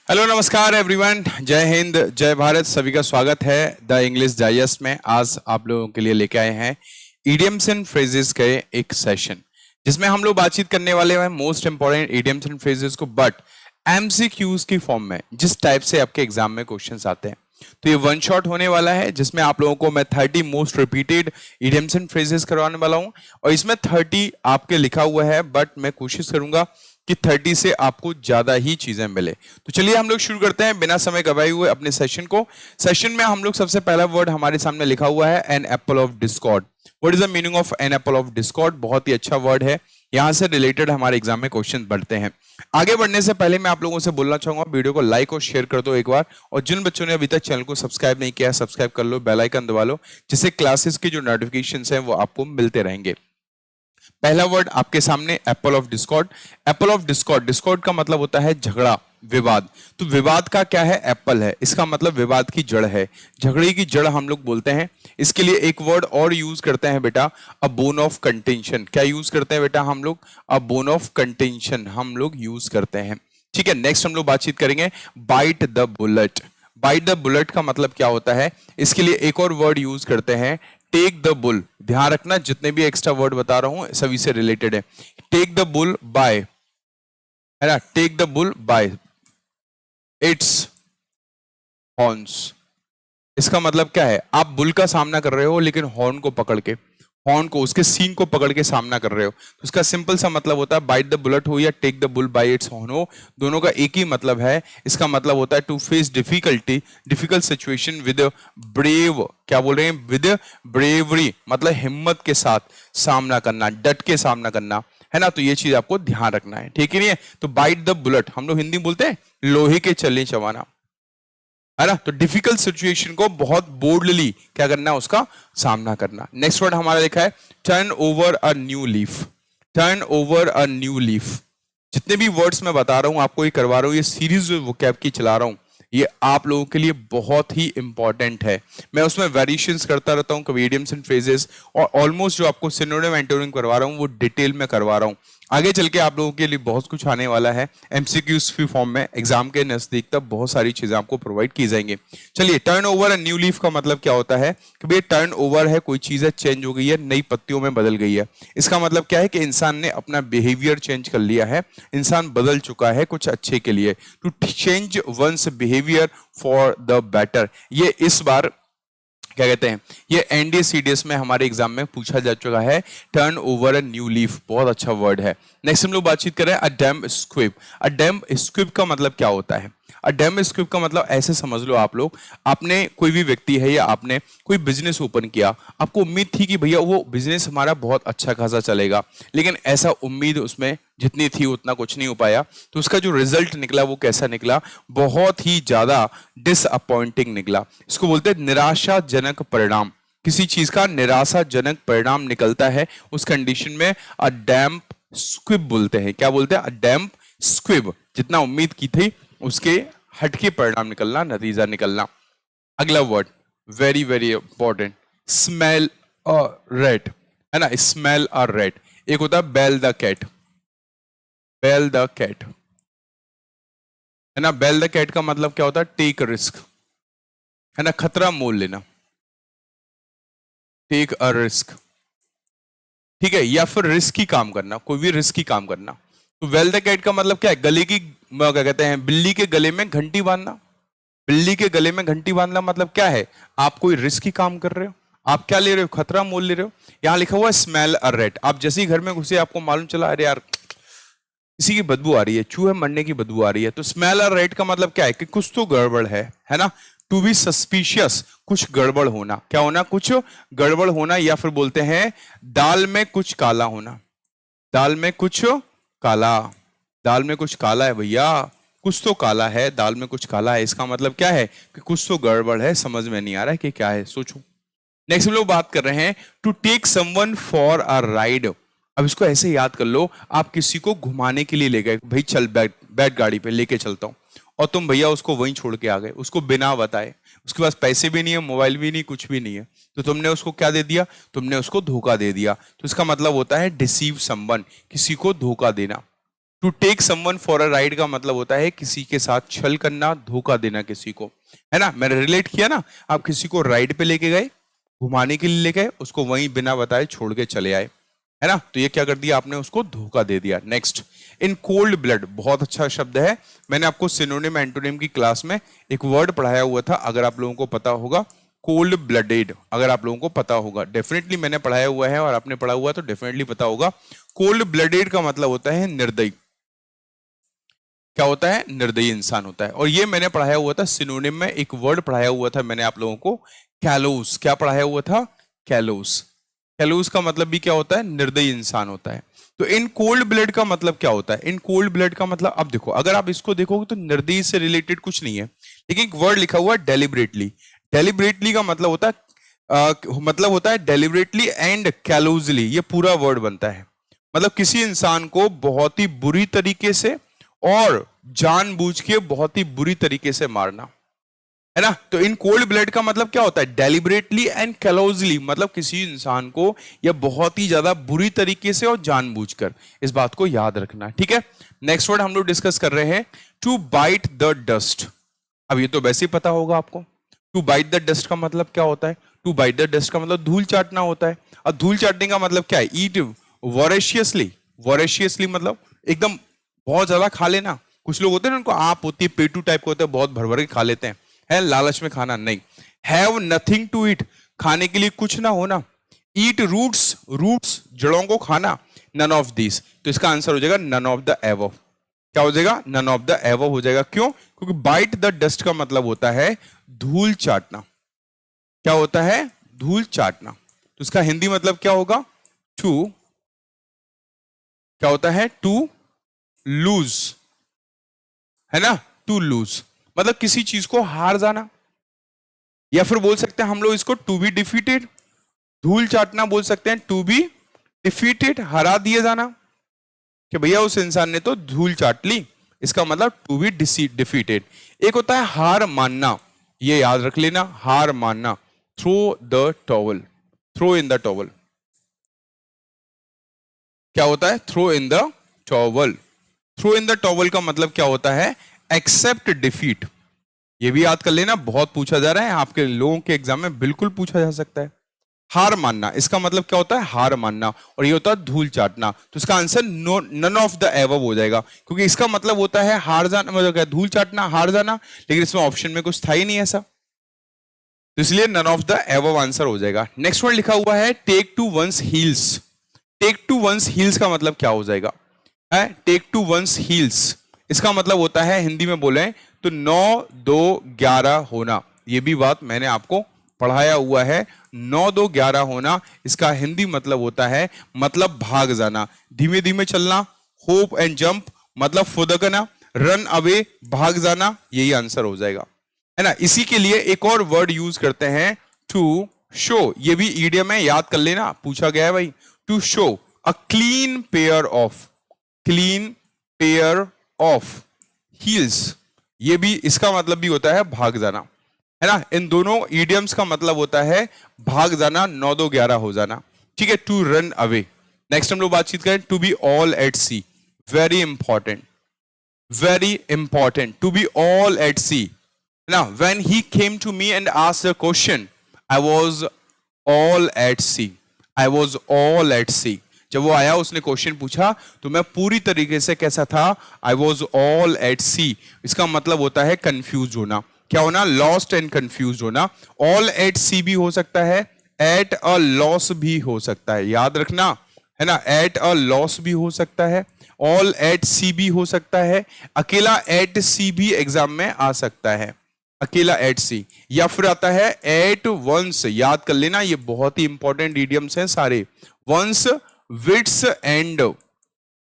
Hello नमस्कार everyone, जय हिंद जय भारत। सभी का स्वागत है द इंग्लिश डाइजेस्ट में। आज आप लोगों के लिए लेके आए हैं इडियम्स एंड फ्रेजेस के एक सेशन, जिसमें हम लोग बातचीत करने वाले हैं most important idioms and phrases को, बट एमसीक्यूज की फॉर्म में, जिस टाइप से आपके एग्जाम में क्वेश्चंस आते हैं। तो ये वन शॉट होने वाला है, जिसमें आप लोगों को मैं 30 most repeated idioms and phrases करवाने वाला हूं, और इसमें 30 आपके लिखा हुआ है, बट मैं कोशिश करूंगा कि 30 से आपको ज्यादा ही चीजें मिले। तो चलिए हम लोग शुरू करते हैं बिना समय गवाए हुए अपने सेशन को। सेशन में हम लोग सबसे पहला वर्ड हमारे सामने लिखा हुआ है an apple of discord. What is the meaning of an apple of discord? बहुत ही अच्छा वर्ड है, यहां से रिलेटेड हमारे एग्जाम में क्वेश्चन बढ़ते हैं। आगे बढ़ने से पहले मैं आप लोगों से बोलना चाहूंगा, वीडियो को लाइक और शेयर कर दो एक बार, और जिन बच्चों ने अभी तक चैनल को सब्सक्राइब नहीं किया है सब्सक्राइब कर लो, बेल आइकन दबा लो, जिससे क्लासेस की जो नोटिफिकेशंस हैं वो आपको मिलते रहेंगे। पहला वर्ड आपके सामने Apple of Discord. Apple of Discord, Discord का मतलब होता है झगड़ा, विवाद। तो विवाद का क्या है? एप्पल है, इसका मतलब विवाद की जड़ है, झगड़े की जड़ हम लोग बोलते हैं। इसके लिए एक वर्ड और यूज करते हैं बेटा, अ बोन ऑफ कंटेंशन। क्या यूज करते हैं बेटा हम लोग? अ बोन ऑफ कंटेंशन हम लोग यूज करते हैं। ठीक है, नेक्स्ट हम लोग बातचीत करेंगे bite the bullet. Bite the bullet का मतलब क्या होता है? इसके लिए एक और वर्ड यूज करते हैं, टेक द बुल। ध्यान रखना, जितने भी एक्स्ट्रा वर्ड बता रहा हूं सभी से रिलेटेड है। टेक द बुल बाय, है ना, take the bull by its horns. इसका मतलब क्या है? आप बुल का सामना कर रहे हो, लेकिन हॉर्न को पकड़ के, हॉर्न को, उसके सींग को पकड़ के सामना कर रहे हो। तो इसका सिंपल सा मतलब होता है, बाइट द बुलेट हो या take the bull by its horn हो, दोनों का एक ही मतलब है। इसका मतलब होता है to face difficulty, difficult situation with brave. क्या बोल रहे हैं? विद ब्रेवरी, मतलब हिम्मत के साथ सामना करना, डट के सामना करना, है ना। तो ये चीज आपको ध्यान रखना है, ठीक है नहीं है? तो बाइट द बुलेट हम लोग हिंदी बोलते हैं लोहे के चलने चबाना, है ना। तो डिफिकल्ट सिचुएशन को बहुत बोल्डली क्या करना है? उसका सामना करना। नेक्स्ट वर्ड हमारा लिखा है turn over a new leaf. Turn over a new leaf. जितने भी वर्ड्स मैं बता रहा हूं आपको, ये करवा रहा हूं, ये सीरीज जो वोकैब की चला रहा हूं, ये आप लोगों के लिए बहुत ही इंपॉर्टेंट है। मैं उसमें वेरिएशंस करता रहता हूं, कभी इडियम्स एंड फ्रेजेस, और ऑलमोस्ट जो आपको सिनोनिम एंटोनिम करवा रहा हूं वो डिटेल में करवा रहा हूं। आगे चल के आप लोगों के लिए बहुत कुछ आने वाला है, एमसीक्यूज की फॉर्म में, एग्जाम के नजदीक तक बहुत सारी चीजें आपको प्रोवाइड की जाएंगी। चलिए, turn over a new leaf का मतलब क्या होता है? कि भाई टर्न ओवर है, कोई चीजें चेंज हो गई है, नई पत्तियों में बदल गई है। इसका मतलब क्या है? कि इंसान ने अपना बिहेवियर चेंज कर लिया है, इंसान बदल चुका है कुछ अच्छे के लिए। To change one's behaviour for the better, ये इस बार क्या कहते हैं, ये एनडीए सीडीएस में हमारे एग्जाम में पूछा जा चुका है। Turn over a new leaf, बहुत अच्छा वर्ड है। नेक्स्ट हम लोग बातचीत करें अ डैम स्क्विब। अ डैम स्क्विब का मतलब क्या होता है? अ डैम स्क्विब का मतलब ऐसे समझ लो आप लोग, आपने कोई भी व्यक्ति है या आपने कोई बिजनेस ओपन किया, आपको उम्मीद थी कि भैया वो बिजनेस हमारा बहुत अच्छा खासा चलेगा, लेकिन ऐसा उम्मीद उसमें जितनी थी उतना कुछ नहीं हो पाया। तो उसका जो रिजल्ट निकला वो कैसा निकला? बहुत ही ज्यादा डिसअपॉइंटिंग निकला। इसको बोलते हैं निराशाजनक परिणाम। किसी चीज का निराशाजनक परिणाम निकलता है, उस कंडीशन में अ डैम्प स्क्विब बोलते हैं। क्या बोलते हैं? अ डैम्प स्क्विब। जितना उम्मीद की थी उसके हटके परिणाम निकलना, नतीजा निकलना। अगला word very very important, smell rat, है ना। स्मेल और रेड। एक होता है bell the cat, bell the cat, है ना। बेल द कैट का मतलब क्या होता है? टेक रिस्क, है ना, खतरा मोल लेना, टेक अ रिस्क, ठीक है, या फिर रिस्की काम करना, कोई भी रिस्की काम करना। तो वेल द कैट का मतलब क्या है? गले की, क्या कहते हैं, बिल्ली के गले में घंटी बांधना। बिल्ली के गले में घंटी बांधना मतलब क्या है? आप कोई रिस्की काम कर रहे हो, आप क्या ले रहे हो? खतरा मोल ले रहे हो। यहां लिखा हुआ है स्मेल अ रेट। आप जैसे ही घर में घुसे आपको मालूम चला, अरे यार किसी की बदबू आ रही है, चूहे मरने की बदबू आ रही है। तो स्मेल और रेड का मतलब क्या है? कि कुछ तो गड़बड़ है ना। टू बी सस्पिशियस, कुछ गड़बड़ होना। क्या होना? कुछ गड़बड़ होना, या फिर बोलते हैं दाल में कुछ काला होना। दाल में कुछ काला, दाल में कुछ काला है भैया, कुछ तो काला है, दाल में कुछ काला है। इसका मतलब क्या है? कि कुछ तो गड़बड़ है, समझ में नहीं आ रहा है कि क्या है, सोचो। नेक्स्ट हम लोग बात कर रहे हैं to take someone for a ride. अब इसको ऐसे याद कर लो, आप किसी को घुमाने के लिए ले गए, भाई चल बैठ बैठ गाड़ी पे, लेके चलता हूं, और तुम भैया उसको वहीं छोड़ के आ गए, उसको बिना बताए। उसके पास पैसे भी नहीं है, मोबाइल भी नहीं, कुछ भी नहीं है। तो तुमने उसको क्या दे दिया? तुमने उसको धोखा दे दिया। तो इसका मतलब होता है डिसीव समवन, किसी को धोखा देना। To take someone for a ride का मतलब होता है किसी के साथ छल करना, धोखा देना किसी को, है ना। मैंने रिलेट किया ना, आप किसी को राइड पे लेके गए, घुमाने के लिए ले गए, उसको वहीं बिना बताए छोड़ के चले आए, है ना, तो ये क्या कर दिया आपने, उसको धोखा दे दिया। नेक्स्ट, इन कोल्ड ब्लड, बहुत अच्छा शब्द है, मैंने आपको सिनोनिम एंटोनिम की क्लास में एक वर्ड पढ़ाया हुआ था, अगर आप लोगों को पता होगा, कोल्ड ब्लडेड, अगर आप लोगों को पता होगा, डेफिनेटली मैंने पढ़ाया हुआ है और आपने पढ़ा हुआ तो डेफिनेटली पता होगा। कोल्ड ब्लडेड का मतलब होता है निर्दयी, क्या होता है, निर्दयी इंसान होता है। और ये मैंने पढ़ाया हुआ था सिनोनिम में, एक वर्ड पढ़ाया हुआ था मैंने आप लोगों को, कैलोस, क्या पढ़ाया हुआ था, कैलोस। कैलोस का मतलब भी क्या होता है, निर्दयी इंसान होता है। तो इन कोल्ड ब्लड का मतलब क्या होता है, इन कोल्ड ब्लड का मतलब, अब देखो अगर आप इसको देखोगे तो निर्दयी से रिलेटेड कुछ नहीं है, लेकिन एक वर्ड लिखा हुआ है डेलिबरेटली। डेलिबरेटली का मतलब होता है मतलब होता है डेलिबरेटली एंड कैलोजली, ये पूरा वर्ड बनता है, मतलब किसी इंसान को बहुत ही बुरी तरीके से और जानबूझ के बहुत ही बुरी तरीके से मारना, है ना। तो इन कोल्ड ब्लड का मतलब क्या होता है, डेलिबरेटली एंड कैलोजली, मतलब किसी इंसान को या बहुत ही ज्यादा बुरी तरीके से और जानबूझकर, इस बात को याद रखना, ठीक है। नेक्स्ट वर्ड हम लोग डिस्कस कर रहे हैं, टू बाइट द डस्ट। अब ये तो वैसे ही पता होगा आपको, टू बाइट द डस्ट का मतलब क्या होता है, टू बाइट द डस्ट का मतलब धूल चाटना होता है। और धूल चाटने का मतलब क्या है, ईट वॉरेशियसली, वॉरेशियसली मतलब एकदम बहुत ज्यादा खा लेना। कुछ लोग होते हैं ना, उनको आप होती है, पेटू टाइप के होते हैं, बहुत भर भर के खा लेते हैं, है लालच में खाना नहीं। हैव नथिंग टू ईट, खाने के लिए कुछ ना होना। ईट रूट्स, रूट्स जड़ों को खाना। नन ऑफ दिस, तो इसका आंसर हो जाएगा नन ऑफ द एबव। क्या हो जाएगा, नन ऑफ द एबव हो जाएगा। क्यों, क्योंकि बाइट द डस्ट का मतलब होता है धूल चाटना। क्या होता है, धूल चाटना। तो इसका हिंदी मतलब क्या होगा, टू, क्या होता है, टू लूज, है ना, टू लूज मतलब किसी चीज को हार जाना, या फिर बोल सकते हैं हम लोग इसको टू बी डिफीटेड। धूल चाटना बोल सकते हैं, टू बी डिफीटेड, हरा दिए जाना, कि भैया उस इंसान ने तो धूल चाट ली, इसका मतलब टू बी डिफीटेड। एक होता है हार मानना, ये याद रख लेना, हार मानना। Throw the towel, throw in the towel, क्या होता है, throw in the towel. Throw in the towel का मतलब क्या होता है, एक्सेप्ट डिफीट। ये भी याद कर लेना, बहुत पूछा जा रहा है आपके लोगों के एग्जाम में, बिल्कुल पूछा जा सकता है। हार मानना, इसका मतलब क्या होता है, हार मानना, और ये होता है धूल चाटना। तो इसका answer no, none of the above हो जाएगा, क्योंकि इसका मतलब होता है हार जाना, मतलब क्या, धूल चाटना, हार जाना, लेकिन इसमें ऑप्शन में कुछ था ही नहीं ऐसा, तो इसलिए none of the above answer हो जाएगा। नेक्स्ट वर्ड लिखा हुआ है take to one's heels. Take to one's heels का मतलब क्या हो जाएगा, है टेक टू वंस हील्स, इसका मतलब होता है हिंदी में बोले तो 9 2 11 होना। ये भी बात मैंने आपको पढ़ाया हुआ है, 9 2 11 होना, इसका हिंदी मतलब होता है, मतलब भाग जाना, धीमे धीमे चलना। होप एंड जंप मतलब फुदकना, रन अवे भाग जाना, यही आंसर हो जाएगा, है ना। इसी के लिए एक और वर्ड यूज करते हैं, टू शो, ये भी ईडियम है, याद कर लेना, पूछा गया है भाई। To show a clean pair of, clean pair of heels, ये भी इसका मतलब भी होता है भाग जाना, है ना। इन दोनों ईडियम्स का मतलब होता है भाग जाना, 9 2 11 हो जाना, ठीक है। To run away. नेक्स्ट हम लोग बातचीत करें, to be all at sea, very important, very important, to be all at sea. Now when he came to me and asked a question, I was all at sea, I was all at sea. जब वो आया उसने question पूछा तो मैं पूरी तरीके से कैसा था, I was all at sea, इसका मतलब होता है कंफ्यूज होना, क्या होना, लॉस्ट एंड कंफ्यूज होना। all at sea भी हो सकता है, at a loss भी हो सकता है, याद रखना, है ना, at a loss भी हो सकता है, ऑल एट सी भी हो सकता है, अकेला एट सी भी एग्जाम में आ सकता है, अकेला एट सी, या फिर आता है एट वंस, याद कर लेना, ये बहुत ही इंपॉर्टेंट इडियम्स हैं सारे। One's wits end,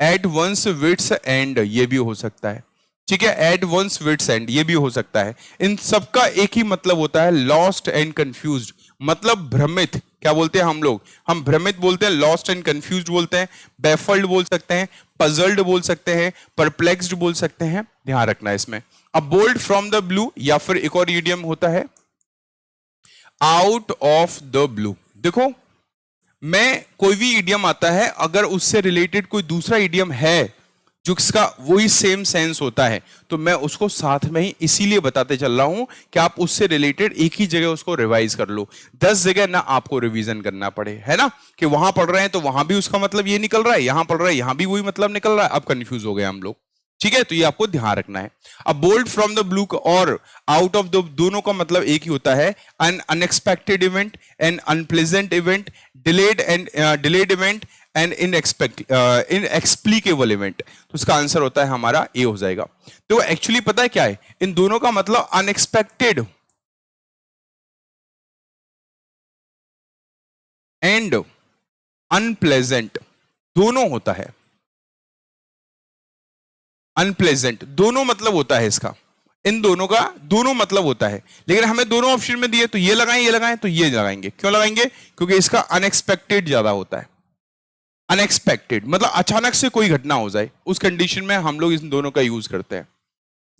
at one's wits end, ये भी हो सकता है, ठीक है, एट वंस विट्स एंड, ये भी हो सकता है। इन सबका एक ही मतलब होता है, लॉस्ट एंड कंफ्यूज्ड, मतलब भ्रमित, क्या बोलते हैं हम लोग, हम भ्रमित बोलते हैं, लॉस्ट एंड कंफ्यूज्ड बोलते हैं, बैफल्ड बोल सकते हैं, पजल्ड बोल सकते हैं, परप्लेक्स्ड बोल सकते हैं, ध्यान रखना इसमें। अब बोल्ड फ्रॉम द ब्लू, या फिर एक और इडियम होता है आउट ऑफ द ब्लू। देखो मैं कोई भी इडियम आता है, अगर उससे रिलेटेड कोई दूसरा इडियम है जो इसका वही सेम सेंस होता है, तो मैं उसको साथ में ही इसीलिए बताते चल रहा हूं कि आप उससे रिलेटेड एक ही जगह उसको रिवाइज कर लो, 10 जगह ना आपको रिवीजन करना पड़े, है ना, कि वहां पढ़ रहे हैं तो वहां भी उसका मतलब ये निकल रहा है, यहां पढ़ रहे हैं यहां भी वही मतलब निकल रहा है, अब कंफ्यूज हो गए हम लोग। ठीक है, तो ये आपको ध्यान रखना है। अब बोल्ड फ्रॉम द ब्लू और आउट ऑफ द, दोनों का मतलब एक ही होता है, un unexpected event, an unpleasant event, delayed event and inexplicable event. तो उसका आंसर होता है हमारा ए हो जाएगा। तो एक्चुअली पता है क्या है, इन दोनों का मतलब अनएक्सपेक्टेड एंड अनप्लेजेंट दोनों होता है, अनप्लेजेंट दोनों मतलब होता है इसका, इन दोनों का दोनों मतलब होता है, लेकिन हमें दोनों ऑप्शन में दिए तो ये लगाएं तो ये लगाएंगे, क्यों लगाएंगे, क्योंकि इसका अनएक्सपेक्टेड ज्यादा होता है। अनएक्सपेक्टेड मतलब अचानक से कोई घटना हो जाए, उस कंडीशन में हम लोग इन दोनों का यूज करते हैं।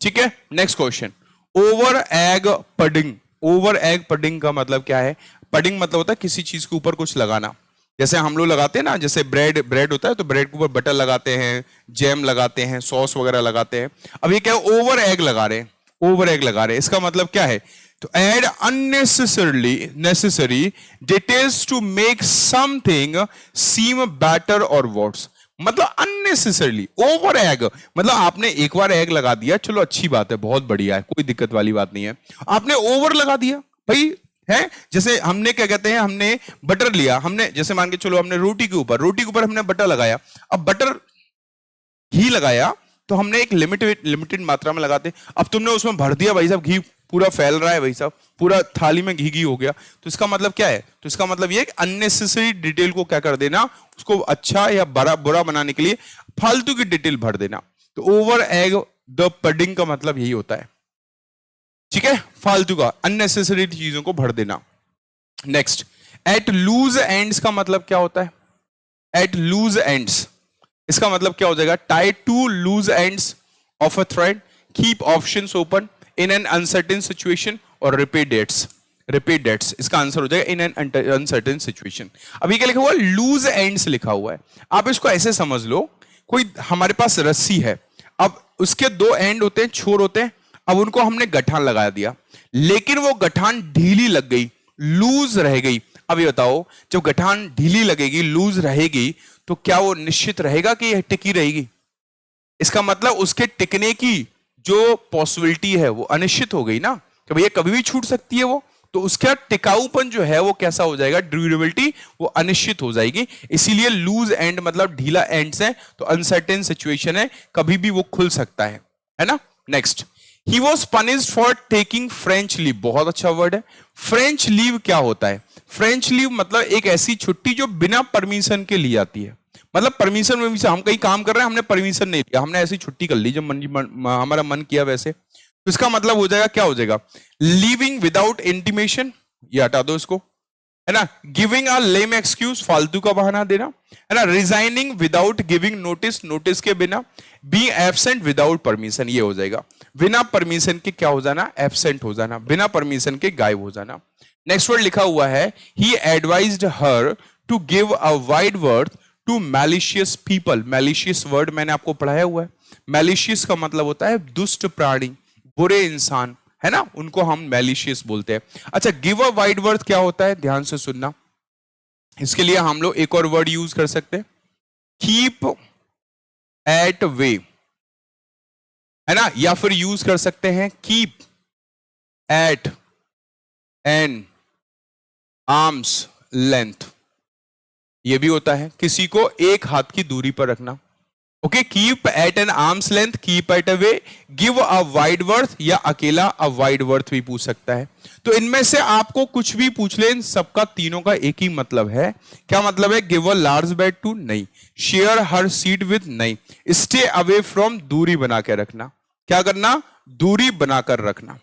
ठीक है, next question, over egg pudding. Over egg pudding का मतलब क्या है, पडिंग मतलब होता है किसी चीज के ऊपर कुछ लगाना, जैसे हम लोग लगाते हैं ना, जैसे ब्रेड होता है तो ब्रेड के ऊपर बटर लगाते हैं, जैम लगाते हैं, सॉस वगैरह लगाते हैं। अब ये क्या है, ओवर एग लगा रहे हैं, ओवर एग लगा रहे हैं, इसका मतलब क्या है, तो add unnecessarily necessary details to make something seem better और वर्स। मतलब अननेसेसरली ओवर एग मतलब आपने एक बार एग लगा दिया, चलो अच्छी बात है, बहुत बढ़िया है, कोई दिक्कत वाली बात नहीं है, आपने ओवर लगा दिया भाई, है जैसे हमने क्या कहते हैं, हमने बटर लिया, हमने जैसे मान के चलो हमने रोटी के ऊपर हमने बटर लगाया, अब बटर घी लगाया तो हमने एक लिमिटेड मात्रा में लगाते, अब तुमने उसमें भर दिया भाई साहब, घी पूरा फैल रहा है भाई साहब, पूरा थाली में घी हो गया, तो इसका मतलब क्या है, तो इसका मतलब ये अननेसेसरी डिटेल को क्या कर देना, उसको अच्छा या बुरा बनाने के लिए फालतू की डिटेल भर देना। तो ओवर एग द पडिंग का मतलब यही होता है, ठीक है, फालतू का अननेसेसरी चीजों को भर देना। नेक्स्ट, एट लूज एंड्स का मतलब क्या होता है, एट लूज एंड्स इसका मतलब क्या हो जाएगा, tie two loose ends of a thread, keep options open in an uncertain situation और रिपीट डेट्स इसका आंसर हो जाएगा इन एन अनसर्टेन सिचुएशन। अभी क्या लिखा हुआ है, लूज एंड्स लिखा हुआ है, आप इसको ऐसे समझ लो, कोई हमारे पास रस्सी है, अब उसके दो एंड होते हैं, छोर होते हैं, अब उनको हमने गठान लगा दिया, लेकिन वो गठान ढीली लग गई, लूज रह गई। अब ये बताओ, जब गठान ढीली लगेगी, लूज रहेगी, तो क्या वो निश्चित रहेगा कि यह टिकी रहेगी, इसका मतलब उसके टिकने की जो पॉसिबिलिटी है वो अनिश्चित हो गई ना, कि भैया कभी भी छूट सकती है वो, तो उसका टिकाऊपन जो है वो कैसा हो जाएगा, ड्यूरेबिलिटी वो अनिश्चित हो जाएगी। इसीलिए लूज एंड मतलब ढीला एंड्स है, तो अनसर्टेन सिचुएशन है, कभी भी वो खुल सकता है ना। Next, he was punished for taking French leave, बहुत अच्छा वर्ड है। फ्रेंच लीव क्या होता है, फ्रेंच लीव मतलब एक ऐसी छुट्टी जो बिना परमिशन के ली जाती है, मतलब परमिशन में हम कहीं काम कर रहे हैं, हमने परमिशन नहीं लिया, हमने ऐसी छुट्टी कर ली जब हमारा मन किया वैसे, तो इसका मतलब हो जाएगा, क्या हो जाएगा, लिविंग विदाउट इंटीमेशन, ये हटा दो इसको, है ना, गिविंग अ लेम एक्सक्यूज, फालतू का बहाना देना, है ना, resigning without giving notice, notice के बिना, बीइंग एब्सेंट विदाउट परमिशन, ये हो जाएगा बिना परमिशन के क्या हो जाना, एब्सेंट हो जाना, बिना परमिशन के गायब हो जाना। नेक्स्ट वर्ड लिखा हुआ है, he advised her to give a wide berth to malicious people. Malicious word मैंने आपको पढ़ाया हुआ है, मैलिशियस का मतलब होता है दुष्ट प्राणी, बुरे इंसान, है ना, उनको हम मैलिशियस बोलते हैं। अच्छा, गिव अ वाइड वर्थ क्या होता है, ध्यान से सुनना, इसके लिए हम लोग एक और वर्ड यूज कर सकते हैं, कीप एट वे, है ना, या फिर यूज कर सकते हैं keep at an arm's length, ये भी होता है, किसी को एक हाथ की दूरी पर रखना। Okay, keep at an arm's length, keep at a way, give a wide berth, या अकेला अ वाइड वर्थ भी पूछ सकता है। तो इनमें से आपको कुछ भी पूछ ले, इन सबका तीनों का एक ही मतलब है। क्या मतलब है, give a large bed to, नहीं, शेयर हर सीट विद, नहीं, स्टे अवे फ्रॉम, दूरी बना के रखना, क्या करना, दूरी बनाकर रखना,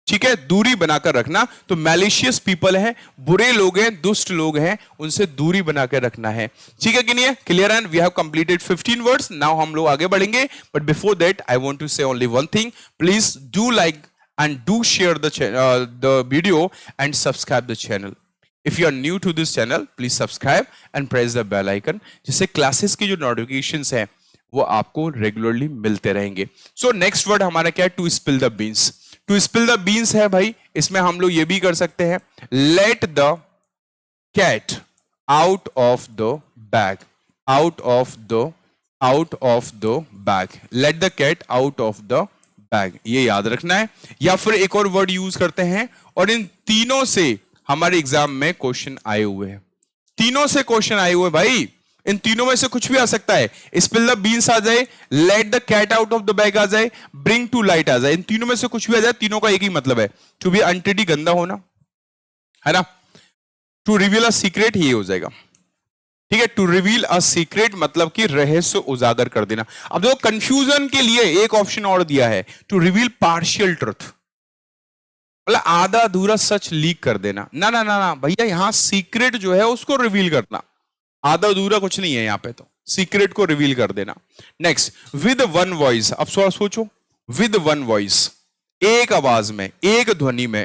ठीक है, दूरी बनाकर रखना। तो मैलिशियस पीपल है, बुरे लोग हैं, दुष्ट लोग हैं, उनसे दूरी बनाकर रखना है, ठीक है कि नहीं है, clear. And we have completed 15 words, now हम लोग आगे बढ़ेंगे, but before that I want to say only one thing, please do like and do share the video and subscribe the channel. If you are new to this channel please subscribe and press the bell icon, जिससे classes की जो notifications है वो आपको regularly मिलते रहेंगे। So next word हमारा क्या है? To spill the beans. To spill the beans है भाई, इसमें हम लोग ये भी कर सकते हैं, let the cat out of the bag, out of the bag, let the cat out of the bag, ये याद रखना है। या फिर एक और वर्ड यूज करते हैं, और इन तीनों से हमारे एग्जाम में क्वेश्चन आए हुए हैं, तीनों से क्वेश्चन आए हुए भाई, इन तीनों में से कुछ भी आ सकता है। स्पिल द बीन्स आ जाए, let the cat out of the bag आ जाए, ब्रिंग टू लाइट आ जाए, इन तीनों में से कुछ भी आ जाए, तीनों का एक ही मतलब है, टू बी अनटेडी, गंदा होना, है ना। टू रिवील अ सीक्रेट ये हो जाएगा, ठीक है। टू रिवील अ सीक्रेट मतलब कि रहस्य उजागर कर देना। अब देखो कंफ्यूजन के लिए एक ऑप्शन और दिया है, टू रिवील पार्शियल ट्रुथ, मतलब आधा अधूरा सच लीक कर देना। ना ना ना ना भैया, यहां सीक्रेट जो है उसको रिवील करना, आधा अधूरा कुछ नहीं है यहां पे, तो सीक्रेट को रिवील कर देना। Next, with one voice. अब सोचो, विद वन वॉइस, एक आवाज में, एक ध्वनि में,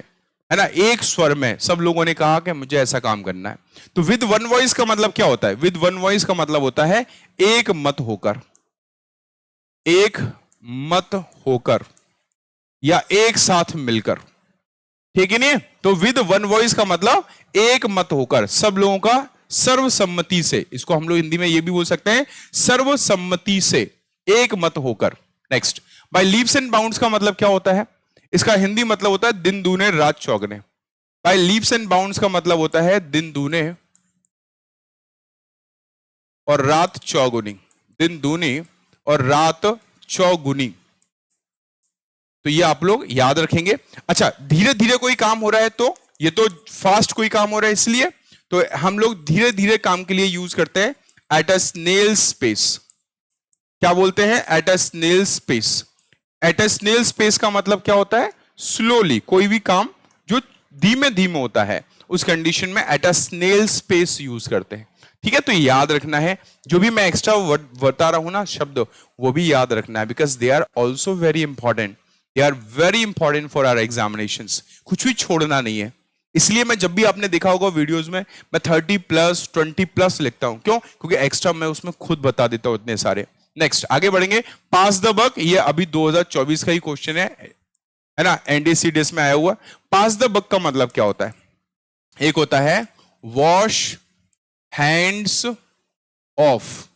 है ना, एक स्वर में सब लोगों ने कहा कि मुझे ऐसा काम करना है। तो विद वन वॉइस का मतलब क्या होता है? विद वन वॉइस का मतलब होता है एक मत होकर, एक मत होकर या एक साथ मिलकर, ठीक है नहीं? तो विद वन वॉइस का मतलब एक मत होकर, सब लोगों का सर्वसम्मति से, इसको हम लोग हिंदी में ये भी बोल सकते हैं सर्वसम्मति से, एक मत होकर। Next, by leaps and bounds का मतलब क्या होता है? इसका हिंदी मतलब होता है दिन दूने रात चौगुने। बाय लीप्स एंड बाउंड्स का मतलब होता है दिन दूने और रात चौगुनी, दिन दूनी और रात चौगुनी, तो ये आप लोग याद रखेंगे। अच्छा, धीरे धीरे कोई काम हो रहा है, तो ये तो फास्ट कोई काम हो रहा है, इसलिए तो हम लोग धीरे धीरे काम के लिए यूज करते हैं एट अ स्नेल स्पेस। क्या बोलते हैं? At a snail's pace. At a snail's pace का मतलब क्या होता है? स्लोली, कोई भी काम जो धीमे धीमे होता है उस कंडीशन में at a snail's pace use करते हैं, ठीक है। तो याद रखना है, जो भी मैं एक्स्ट्रा बता रहा हूं ना शब्द, वो भी याद रखना है, because they are also very important, they are very important for our examinations. कुछ भी छोड़ना नहीं है, इसलिए मैं जब भी आपने देखा होगा वीडियोस में मैं 30+ 20+ लिखता हूं। क्यों? क्योंकि एक्स्ट्रा मैं उसमें खुद बता देता हूं इतने सारे। नेक्स्ट, आगे बढ़ेंगे। पास द बक, ये अभी 2024 का ही क्वेश्चन है ना, एनडीसीडीएस में आया हुआ। पास द बक का मतलब क्या होता है? एक होता है wash hands of.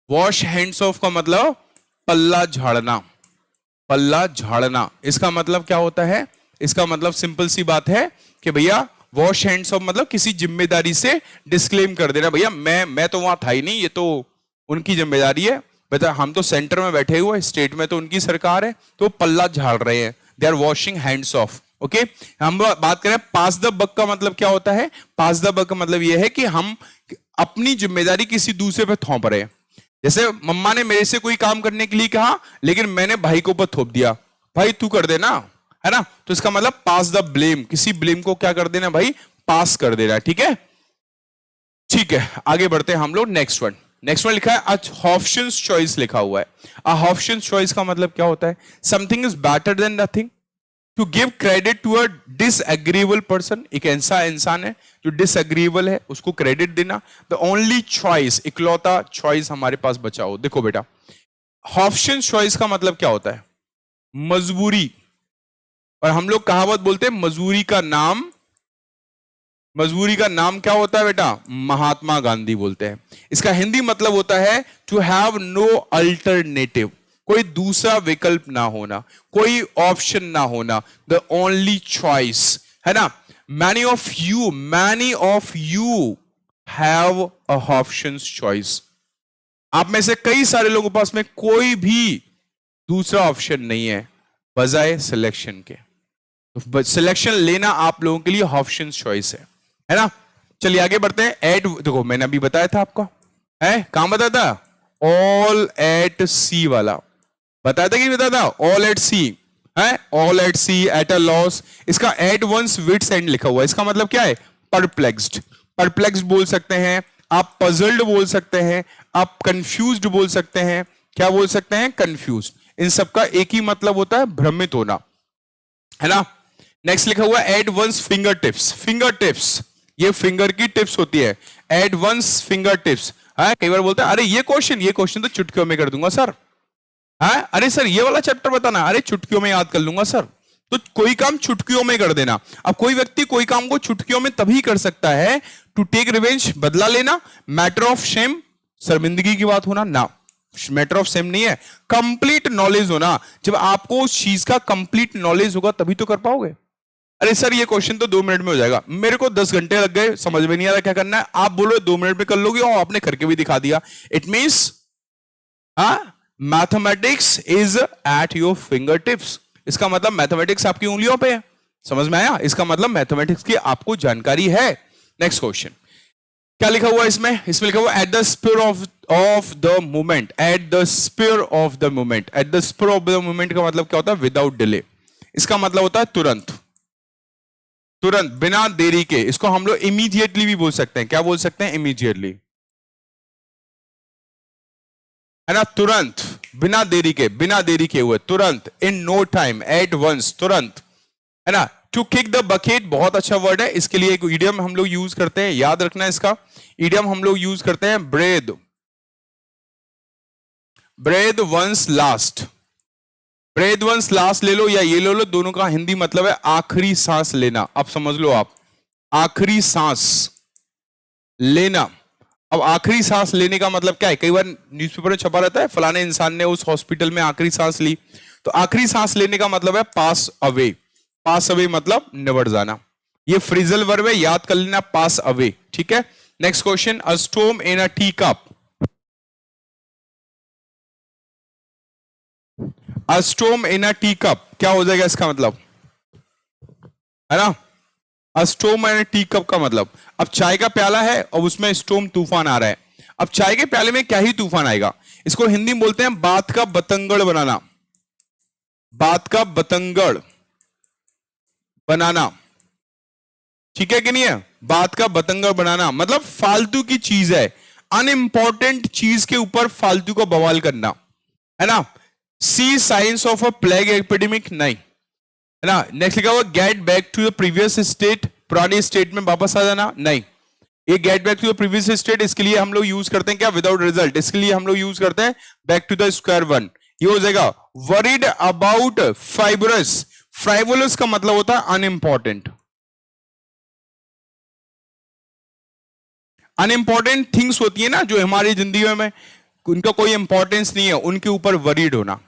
Wash hands of का मतलब पल्ला झाड़ना, पल्ला झाड़ना। इसका मतलब क्या होता है? इसका मतलब सिंपल सी बात है कि भैया वॉश हैंड्स ऑफ मतलब किसी जिम्मेदारी से डिस्क्लेम कर देना, भैया मैं तो वहां था ही नहीं, ये तो उनकी जिम्मेदारी है, बता हम तो सेंटर में बैठे हुए, स्टेट में तो उनकी सरकार है, तो पल्ला झाड़ रहे हैं, they are washing hands off. Okay, हम बात करें पास द बक का मतलब क्या होता है? पास द बक का मतलब यह है कि हम अपनी जिम्मेदारी किसी दूसरे पे थोप रहे हैं। जैसे मम्मा ने मेरे से कोई काम करने के लिए कहा, लेकिन मैंने भाई के ऊपर थोप दिया, भाई तू कर देना, है ना, तो इसका मतलब पास द ब्लेम, किसी ब्लेम को क्या कर देना भाई? पास कर देना, ठीक है। ठीक है, आगे बढ़ते हैं हम लोग। नेक्स्ट वन, नेक्स्ट वन लिखा है ऑप्शंस चॉइस लिखा हुआ है। ऑप्शंस चॉइस का मतलब क्या होता है? Something is better than nothing, to give credit to a disagreeable person, एक ऐसा इंसान है जो डिसएग्रीएबल है, उसको क्रेडिट देना। द ओनली चॉइस, इकलौता चॉइस हमारे पास बचा हो। देखो बेटा, ऑप्शन चॉइस का मतलब क्या होता है? मजबूरी, और हम लोग कहावत बोलते हैं मजबूरी का नाम, मजबूरी का नाम क्या होता है बेटा? महात्मा गांधी बोलते हैं। इसका हिंदी मतलब होता है टू हैव नो अल्टरनेटिव, कोई दूसरा विकल्प ना होना, कोई ऑप्शन ना होना, द ओनली चॉइस, है ना। Many of you have a options choice. आप में से कई सारे लोगों के पास में कोई भी दूसरा ऑप्शन नहीं है बजाय सिलेक्शन के। तो सिलेक्शन लेना आप लोगों के लिए ऑप्शन चॉइस है ना। चलिए आगे बढ़ते हैं। एट, देखो मैंने अभी बताया था आपका, है कहां बताया था? ऑल एट सी वाला बताया था कि बताया था? ऑल एट सी है, all at sea, at a loss. इसका एट वंस विट्स एंड लिखा हुआ है, इसका मतलब क्या है? परप्लेक्स्ड। परप्लेक्स्ड बोल सकते हैं आप, पजल्ड बोल सकते हैं आप, कंफ्यूज्ड बोल सकते हैं। क्या बोल सकते हैं? कंफ्यूज्ड। इन सबका एक ही मतलब होता है भ्रमित होना, है ना। नेक्स्ट लिखा हुआ at one's finger tips. Finger tips ये फिंगर की टिप्स होती है, एडवांस फिंगर टिप्स। कई बार बोलते हैं अरे ये क्वेश्चन तो चुटकियों में कर दूंगा सर। अरे सर ये वाला चैप्टर बताना, अरे चुटकियों में याद कर लूंगा सर। तो कोई काम चुटकियों में कर देना। अब कोई व्यक्ति कोई काम को चुटकियों में तभी कर सकता है, टू टेक रिवेंज, बदला लेना, मैटर ऑफ शेम, शर्मिंदगी की बात होना ना, मैटर ऑफ सेम नहीं है, कंप्लीट नॉलेज होना। जब आपको उस चीज का कंप्लीट नॉलेज होगा तभी तो कर पाओगे। अरे सर ये क्वेश्चन तो 2 मिनट में हो जाएगा, मेरे को 10 घंटे लग गए, समझ में नहीं आ रहा क्या करना है, आप बोलो 2 मिनट में कर लोगे और आपने करके भी दिखा दिया। It means mathematics is at your finger tips. इसका मतलब मैथमेटिक्स आपकी उंगलियों पे है। समझ में आया? इसका मतलब मैथमेटिक्स की आपको जानकारी है। नेक्स्ट क्वेश्चन क्या लिखा हुआ है इसमें? इसमें लिखा हुआ at the speed of the moment, at the speed of the moment. At the speed of the moment का मतलब क्या होता है? Without delay. इसका मतलब होता है तुरंत, तुरंत, बिना देरी के। इसको हम लोग इमीडिएटली भी बोल सकते हैं। क्या बोल सकते हैं? इमीडिएटली, है ना? तुरंत, बिना देरी के, बिना देरी के हुए, तुरंत, in no time, at once, तुरंत, है ना? टू किक द बकेट बहुत अच्छा वर्ड है। इसके लिए एक इडियम हम लोग यूज करते हैं, याद रखना इसका इडियम हम लोग यूज करते हैं, breathe, breathe one's last. Breathe one's last ले लो या ये ले लो, दोनों का हिंदी मतलब है आखिरी सांस लेना। अब समझ लो आप, आखिरी सांस लेना। अब आखिरी सांस लेने का मतलब क्या है? कई बार न्यूज़पेपर में छपा रहता है फलाने इंसान ने उस हॉस्पिटल में आखिरी सांस ली। तो आखिरी सांस लेने का मतलब है पास अवे। पास अवे मतलब निबट जाना। ये फ्रीजल वर्ब है, याद कर लेना, पास अवे। ठीक है, नेक्स्ट क्वेश्चन, अ स्टोम इन अ टी कप। अ स्टोम इन अ टी कप क्या हो जाएगा इसका मतलब? है ना? अ स्टोम इन अ टी कप का मतलब, अब चाय का प्याला है और उसमें स्टोम तूफान आ रहा है। अब चाय के प्याले में क्या ही तूफान आएगा? इसको हिंदी में बोलते हैं बात का बतंगड़ बनाना। बात का बतंगड़ बनाना, ठीक है कि नहीं है? बात का बतंगड़ बनाना मतलब फालतू की चीज है, अनइंपॉर्टेंट चीज के ऊपर फालतू का बवाल करना, है ना? See science of a plague epidemic, नहीं, है ना? नेक्स्ट लिखा हुआ get back to the previous state, पुरानी स्टेट में वापस आ जाना, नहीं। ये get back to the previous state, इसके लिए हम लोग यूज करते हैं क्या? Without result. इसके लिए हम लोग यूज करते हैं back to the square one. ये हो जाएगा वरीड अबाउट फाइबरस। फ्राइवोलस का मतलब होता है अनइंपॉर्टेंट। अनइंपॉर्टेंट थिंग्स होती है ना जो हमारी जिंदगी में उनका कोई इंपॉर्टेंस नहीं है, उनके ऊपर वरीड होना,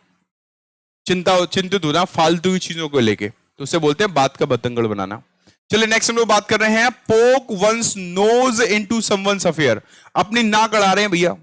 चिंतित होना फालतू की चीजों को लेके, तो उसे बोलते हैं बात का बतंगड़ बनाना। चलिए नेक्स्ट हम लोग बात कर रहे हैं पोक once knows into someone's affair. अपनी नाक अड़ा रहे हैं भैया।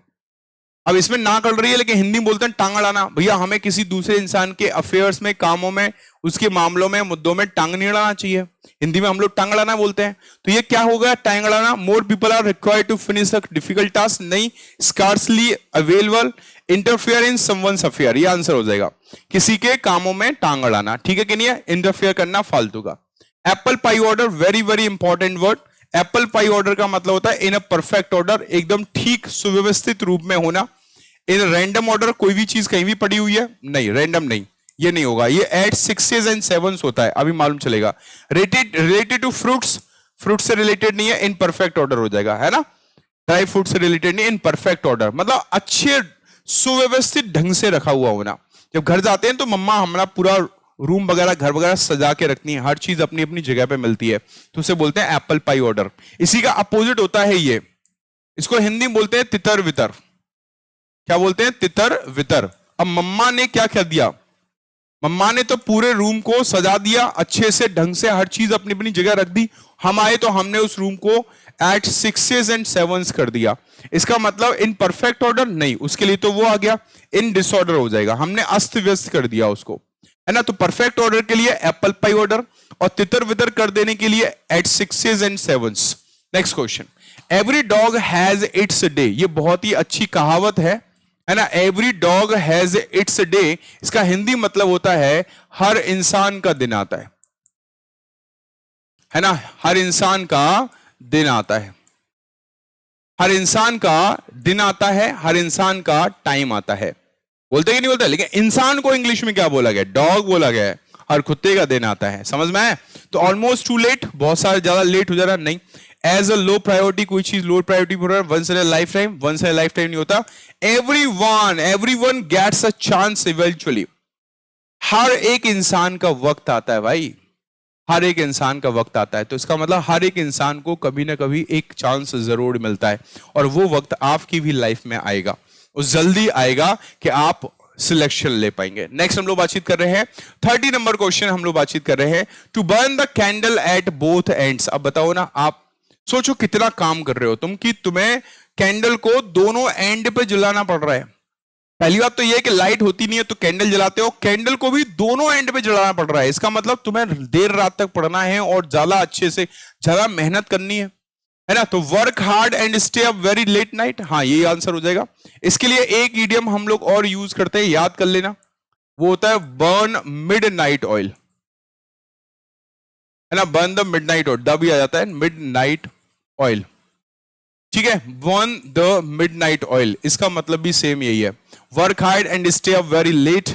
अब इसमें नाक अड़ रही है लेकिन हिंदी में बोलते हैं टांग अड़ाना। भैया हमें किसी दूसरे इंसान के अफेयर्स में, कामों में, उसके मामलों में, मुद्दों में टांग नहीं अड़ाना चाहिए। हिंदी में हम लोग टांग अड़ाना बोलते हैं। तो ये क्या होगा? टांग अड़ाना। More people are required to finish a difficult task, नहीं, scarcely available, interfere in someone's affair, ये आंसर हो जाएगा। किसी के कामों में टांग अड़ाना, ठीक है कि नहीं है? इंटरफेयर करना फालतू का। Apple pie order, very very important word. Apple pie order का मतलब होता है इन अ परफेक्ट ऑर्डर, एकदम ठीक सुव्यवस्थित रूप में होना। इन रैंडम ऑर्डर, कोई भी चीज कहीं भी पड़ी हुई है, नहीं, रैंडम नहीं, ये नहीं होगा। ये एट सिक्सेस एंड सेवंस होता है, अभी मालूम चलेगा। रिलेटेड टू फ्रूट्स, फ्रूट से रिलेटेड नहीं है, इन परफेक्ट ऑर्डर हो जाएगा, है ना? ड्राई फ्रूट से रिलेटेड नहीं, इन परफेक्ट ऑर्डर मतलब अच्छे सुव्यवस्थित ढंग से रखा हुआ होना। जब घर जाते हैं तो मम्मा हमारा पूरा रूम वगैरह, घर वगैरह सजा के रखनी है, हर चीज अपनी अपनी जगह पे मिलती है, तो उसे बोलते हैं एप्पल पाई ऑर्डर। इसी का अपोजिट होता है ये, इसको हिंदी में बोलते हैं तितर वितर। क्या बोलते हैं? तितर वितर। अब मम्मा ने क्या कर दिया? मम्मा ने तो पूरे रूम को सजा दिया अच्छे से, ढंग से, हर चीज अपनी अपनी जगह रख दी। हम आए तो हमने उस रूम को एट सिक्सेस एंड सेवंस कर दिया। इसका मतलब इन परफेक्ट ऑर्डर नहीं, उसके लिए तो वो आ गया इन डिसऑर्डर हो जाएगा, हमने अस्त व्यस्त कर दिया उसको, है ना? तो परफेक्ट ऑर्डर के लिए एप्पल पाई ऑर्डर, और तितर वितर कर देने के लिए at sixes and sevens. Next question, every dog has its day. ये बहुत ही अच्छी कहावत है ना? Every dog has its day, इसका हिंदी मतलब होता है हर इंसान का दिन आता है ना? हर इंसान का दिन आता है, हर इंसान का दिन आता है, हर इंसान का टाइम आता है। बोलते कि नहीं बोलते? लेकिन इंसान को इंग्लिश में क्या बोला गया? डॉग बोला गया है। हर कुत्ते का दिन आता है। समझ में आया? तो ऑलमोस्ट टू लेट, बहुत सारे ज्यादा लेट हो जा रहा नहीं। एज अ लो प्रायोरिटी, कोई चीज लो प्रायोरिटी पर once in a lifetime, once in a lifetime नहीं होता। Everyone gets a chance eventually. हर एक इंसान का वक्त आता है भाई, हर एक इंसान का वक्त आता है। तो इसका मतलब हर एक इंसान को कभी ना कभी एक चांस जरूर मिलता है, और वो वक्त आपकी भी लाइफ में आएगा, वो जल्दी आएगा कि आप सिलेक्शन ले पाएंगे। नेक्स्ट हम लोग बातचीत कर रहे हैं 30 नंबर क्वेश्चन, हम लोग बातचीत कर रहे हैं to burn the candle at both ends. अब बताओ ना, आप सोचो कितना काम कर रहे हो तुम कि तुम्हें कैंडल को दोनों एंड पे जलाना पड़ रहा है। पहली बात तो यह है कि लाइट होती नहीं है तो कैंडल जलाते हो, कैंडल को भी दोनों एंड पे जलाना पड़ रहा है। इसका मतलब तुम्हें देर रात तक पढ़ना है और ज्यादा अच्छे से ज्यादा मेहनत करनी है ना। तो work hard and stay up very late night, हाँ यही आंसर हो जाएगा। इसके लिए एक ईडियम हम लोग और यूज करते हैं, याद कर लेना, वो होता है बर्न मिड नाइट ऑयल, है ना। Burn the midnight oil, the भी आ जाता है, मिड नाइट ऑयल, ठीक है। Burn the midnight oil, इसका मतलब भी सेम यही है, work hard and stay up very late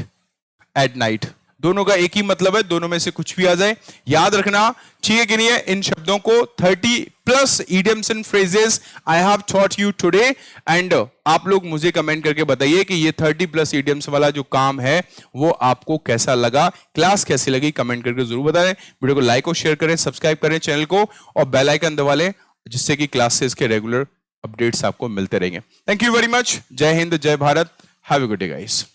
at night. दोनों का एक ही मतलब है, दोनों में से कुछ भी आ जाए याद रखना, ठीक है कि नहीं है। इन शब्दों को 30+ idioms and phrases I have taught you today, and आप लोग मुझे कमेंट करके बताइए कि ये 30+ idioms वाला जो काम है वो आपको कैसा लगा, क्लास कैसी लगी, कमेंट करके जरूर बताएं। वीडियो को लाइक और शेयर करें, सब्सक्राइब करें चैनल को, और बेल आइकन दबा लें, जिससे कि क्लासेस के रेगुलर अपडेट्स आपको मिलते रहेंगे। Thank you very much. जय हिंद, जय Bharat. Have a good day guys.